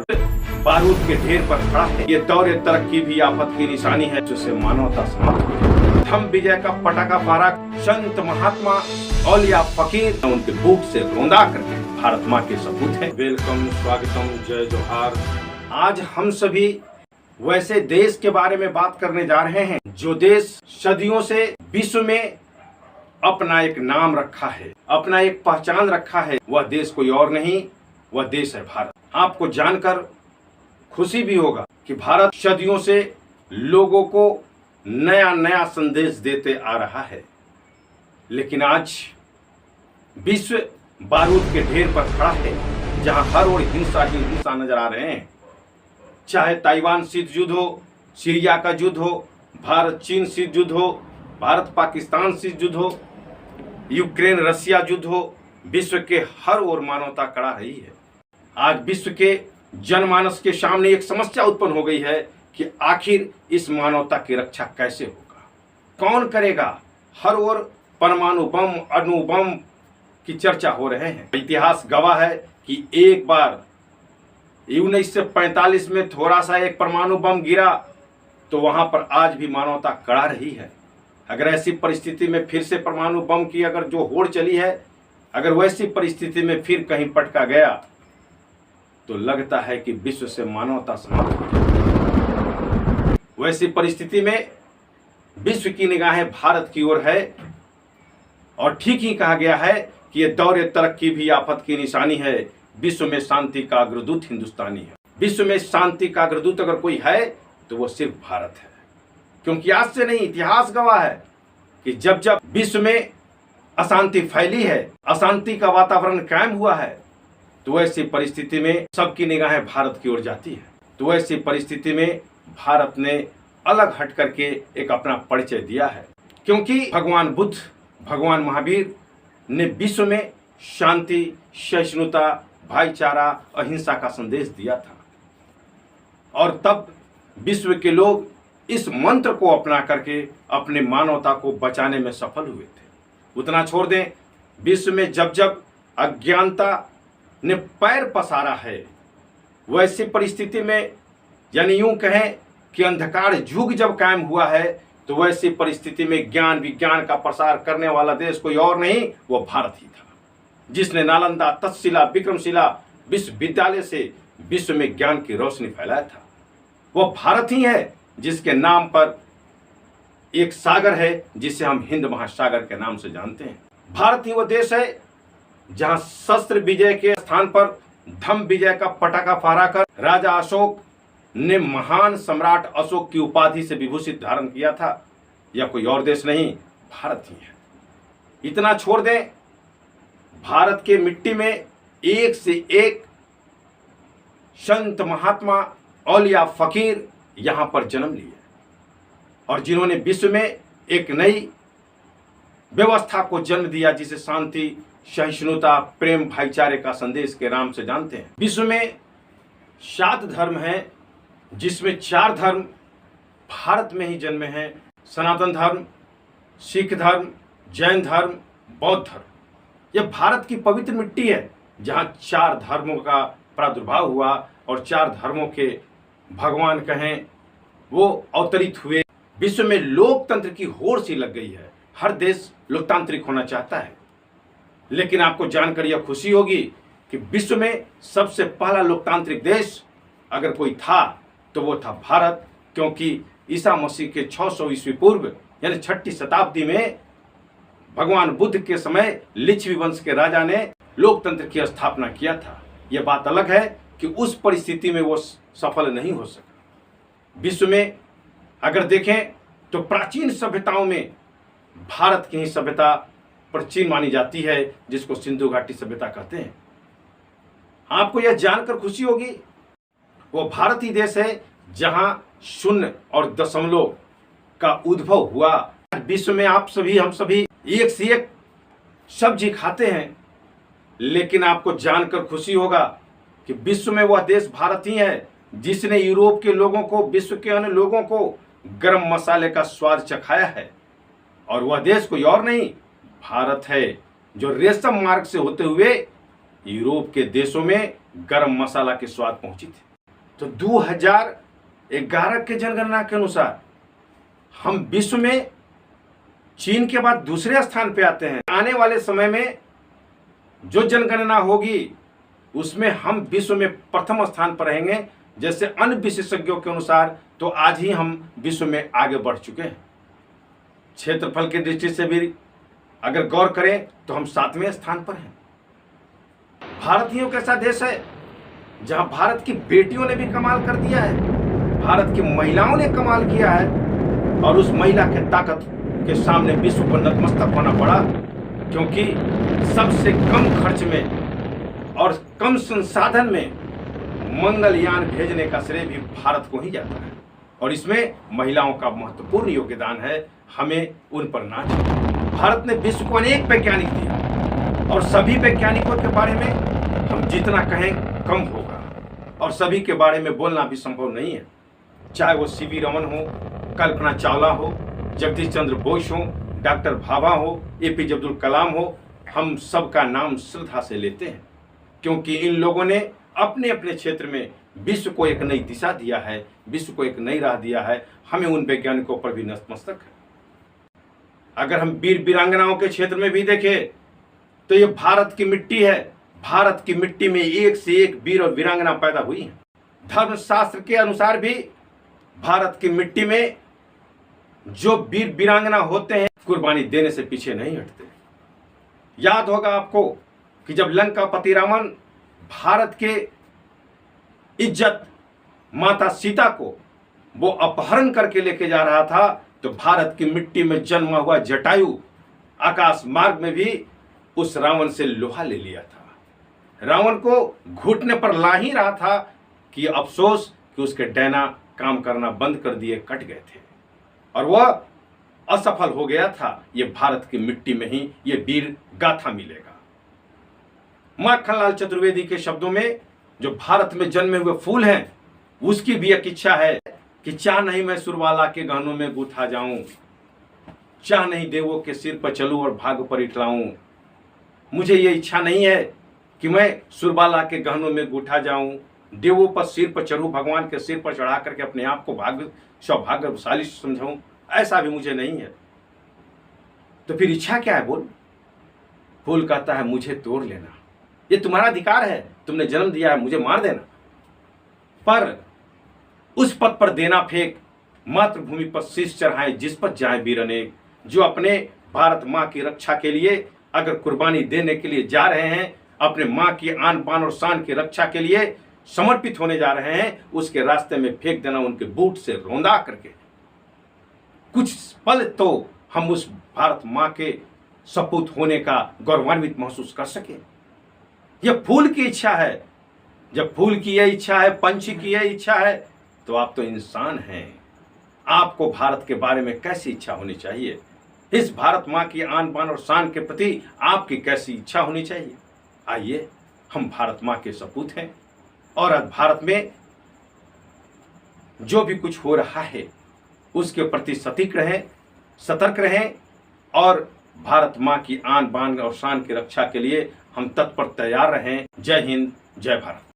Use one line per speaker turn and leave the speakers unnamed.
बारूद के ढेर पर खड़ा है। ये दौरे तरक्की भी आफत की निशानी है, जिससे मानवता समाप्त हो गई। धम्म विजय का पटाखा फाड़ा संत महात्मा औलिया फकीर उनके बुक से रौंदा करके भारत माँ के सपूत है। वेलकम, स्वागतम, जय जोहार। आज हम सभी वैसे देश के बारे में बात करने जा रहे हैं जो देश सदियों से विश्व में अपना एक नाम रखा है, अपना एक पहचान रखा है। वह देश कोई और नहीं, वह देश है भारत। आपको जानकर खुशी भी होगा कि भारत सदियों से लोगों को नया नया संदेश देते आ रहा है, लेकिन आज विश्व बारूद के ढेर पर खड़ा है, जहां हर ओर हिंसा ही हिंसा नजर आ रहे हैं। चाहे ताइवान शीत युद्ध हो, सीरिया का युद्ध हो, भारत चीन शीत युद्ध हो, भारत पाकिस्तान शीत युद्ध हो, यूक्रेन रसिया युद्ध हो, विश्व के हर ओर मानवता कड़ा रही है। आज विश्व के जनमानस के सामने एक समस्या उत्पन्न हो गई है कि आखिर इस मानवता की रक्षा कैसे होगा, कौन करेगा। हर ओर परमाणु बम, अणु बम की चर्चा हो रहे हैं। इतिहास गवाह है कि एक बार 1945 में थोड़ा सा एक परमाणु बम गिरा तो वहां पर आज भी मानवता कड़ा रही है। अगर ऐसी परिस्थिति में फिर से परमाणु बम की अगर जो होड़ चली है, अगर वैसी परिस्थिति में फिर कहीं पटका गया तो लगता है कि विश्व से मानवता समाप्त हो जाएगी। वैसी परिस्थिति में विश्व की निगाहें भारत की ओर है, और ठीक ही कहा गया है कि यह दौरे तरक्की भी आफत की निशानी है। विश्व में शांति का अग्रदूत हिंदुस्तानी है। विश्व में शांति का अग्रदूत अगर कोई है तो वो सिर्फ भारत है, क्योंकि आज से नहीं, इतिहास गवाह है कि जब जब विश्व में अशांति फैली है, अशांति का वातावरण कायम हुआ है, तो ऐसी परिस्थिति में सबकी निगाहें भारत की ओर जाती है। तो ऐसी परिस्थिति में भारत ने अलग हट करके एक अपना परिचय दिया है, क्योंकि भगवान बुद्ध, भगवान महावीर ने विश्व में शांति, सहिष्णुता, भाईचारा, अहिंसा का संदेश दिया था, और तब विश्व के लोग इस मंत्र को अपना करके अपने मानवता को बचाने में सफल हुए थे। उतना छोड़ दें, विश्व में जब जब अज्ञानता ने पैर पसारा है, वैसी परिस्थिति में, यानी यूं कहें कि अंधकार युग जब कायम हुआ है, तो वैसी परिस्थिति में ज्ञान विज्ञान का प्रसार करने वाला देश कोई और नहीं, वो भारत ही था, जिसने नालंदा, तक्षशिला, विक्रमशिला विश्वविद्यालय से विश्व में ज्ञान की रोशनी फैलाया था। वो भारत ही है जिसके नाम पर एक सागर है जिसे हम हिंद महासागर के नाम से जानते हैं। भारत ही वो देश है जहां शस्त्र विजय के स्थान पर धम्म विजय का पटाखा फाड़ा कर राजा अशोक ने महान सम्राट अशोक की उपाधि से विभूषित धारण किया था। यह कोई और देश नहीं, भारत ही है। इतना छोड़ दें, भारत के मिट्टी में एक से एक संत महात्मा औलिया फकीर यहां पर जन्म लिए, और जिन्होंने विश्व में एक नई व्यवस्था को जन्म दिया, जिसे शांति, सहिष्णुता, प्रेम, भाईचारे का संदेश के नाम से जानते हैं। विश्व में 7 धर्म हैं, जिसमें 4 धर्म भारत में ही जन्मे हैं। सनातन धर्म, सिख धर्म, जैन धर्म, बौद्ध धर्म। यह भारत की पवित्र मिट्टी है जहां 4 धर्मों का प्रादुर्भाव हुआ, और 4 धर्मों के भगवान कहें वो अवतरित हुए। विश्व में लोकतंत्र की होड़ सी लग गई है। हर देश लोकतांत्रिक होना चाहता है, लेकिन आपको जानकर यह खुशी होगी कि विश्व में सबसे पहला लोकतांत्रिक देश अगर कोई था तो वो था भारत, क्योंकि ईसा मसीह के 600 ईस्वी पूर्व यानी 6ठी शताब्दी में भगवान बुद्ध के समय लिच्छवी वंश के राजा ने लोकतंत्र की स्थापना किया था। यह बात अलग है कि उस परिस्थिति में वो सफल नहीं हो सका। विश्व में अगर देखें तो प्राचीन सभ्यताओं में भारत की ही सभ्यता प्राचीन मानी जाती है, जिसको सिंधु घाटी सभ्यता कहते हैं। आपको यह जानकर खुशी होगी, वो भारत ही देश है जहां शून्य और दशमलव का उद्भव हुआ। विश्व में आप सभी, हम सभी एक से एक सब्जी खाते हैं, लेकिन आपको जानकर खुशी होगा कि विश्व में वह देश भारत ही है जिसने यूरोप के लोगों को, विश्व के अन्य लोगों को गरम मसाले का स्वाद चखाया है। और वह देश कोई और नहीं, भारत है, जो रेशम मार्ग से होते हुए यूरोप के देशों में गरम मसाला के स्वाद पहुंची थी। तो 2011 के जनगणना के अनुसार हम विश्व में चीन के बाद दूसरे स्थान पे आते हैं। आने वाले समय में जो जनगणना होगी उसमें हम विश्व में प्रथम स्थान पर रहेंगे। जैसे अन्य विशेषज्ञों के अनुसार तो आज ही हम विश्व में आगे बढ़ चुके हैं। क्षेत्रफल की दृष्टि से भी अगर गौर करें तो हम 7वें स्थान पर हैं। भारतीयों के ऐसा देश है जहां भारत की बेटियों ने भी कमाल कर दिया है, भारत की महिलाओं ने कमाल किया है, और उस महिला के ताकत के सामने विश्व को नतमस्तक होना पड़ा, क्योंकि सबसे कम खर्च में और कम संसाधन में मंगलयान भेजने का श्रेय भी भारत को ही जाता है, और इसमें महिलाओं का महत्वपूर्ण योगदान है। हमें उन पर नाच। भारत ने विश्व को अनेक वैज्ञानिक दिया, और सभी वैज्ञानिकों के बारे में हम जितना कहें कम होगा, और सभी के बारे में बोलना भी संभव नहीं है। चाहे वो सीवी रमन हो, कल्पना चावला हो, जगदीश चंद्र बोस हो, डॉक्टर भाभा हो, एपीजे अब्दुल कलाम हो, हम सबका नाम श्रद्धा से लेते हैं, क्योंकि इन लोगों ने अपने अपने क्षेत्र में विश्व को एक नई दिशा दिया है, विश्व को एक नई राह दिया है। हमें उन वैज्ञानिकों पर भी नतमस्तक है। अगर हम वीर वीरांगनाओं के क्षेत्र में भी देखें तो ये भारत की मिट्टी है। भारत की मिट्टी में एक से एक वीर और वीरांगना पैदा हुई हैं। धर्मशास्त्र के अनुसार भी भारत की मिट्टी में जो वीर वीरांगना होते हैं कुर्बानी देने से पीछे नहीं हटते। याद होगा आपको कि जब लंकापति रावण भारत के इज्जत माता सीता को वो अपहरण करके लेके जा रहा था, तो भारत की मिट्टी में जन्मा हुआ जटायु आकाश मार्ग में भी उस रावण से लोहा ले लिया था। रावण को घुटने पर ला ही रहा था कि अफसोस कि उसके डैना काम करना बंद कर दिए, कट गए थे, और वह असफल हो गया था। ये भारत की मिट्टी में ही ये वीर गाथा मिलेगा। माखनलाल चतुर्वेदी के शब्दों में जो भारत में जन्मे हुए फूल हैं, उसकी भी एक इच्छा है कि चाह नहीं मैं सुरबाला के गहनों में गूथा जाऊं, चाह नहीं देवों के सिर पर चलूं और भाग पर इटलाऊं। मुझे ये इच्छा नहीं है कि मैं सुरबाला के गहनों में गूथा जाऊं, देवों पर सिर पर चढ़ूं, भगवान के सिर पर चढ़ा करके अपने आप को सौभाग्यशाली समझाऊं, ऐसा भी मुझे नहीं है। तो फिर इच्छा क्या है बोल? फूल कहता है मुझे तोड़ लेना, ये तुम्हारा अधिकार है, तुमने जन्म दिया है, मुझे मार देना, पर उस पद पर देना फेंक, मातृभूमि पर शीश चढ़ाएं जिस पर जाए वीर अनेक। जो अपने भारत माँ की रक्षा के लिए अगर कुर्बानी देने के लिए जा रहे हैं, अपने माँ की आन बान और शान की रक्षा के लिए समर्पित होने जा रहे हैं, उसके रास्ते में फेंक देना, उनके बूट से रौंदा करके। कुछ पल तो हम उस भारत माँ के सपूत होने का गौरवान्वित महसूस कर सके। यह फूल की इच्छा है। जब फूल की यह इच्छा है, पंछी की यह इच्छा है, तो आप तो इंसान हैं। आपको भारत के बारे में कैसी इच्छा होनी चाहिए? इस भारत माँ की आन बान और शान के प्रति आपकी कैसी इच्छा होनी चाहिए? आइए, हम भारत माँ के सपूत हैं, और आज भारत में जो भी कुछ हो रहा है उसके प्रति सटीक रहें, सतर्क रहें, और भारत माँ की आन बान और शान की रक्षा के लिए हम तत्पर तैयार रहें। जय हिंद, जय भारत।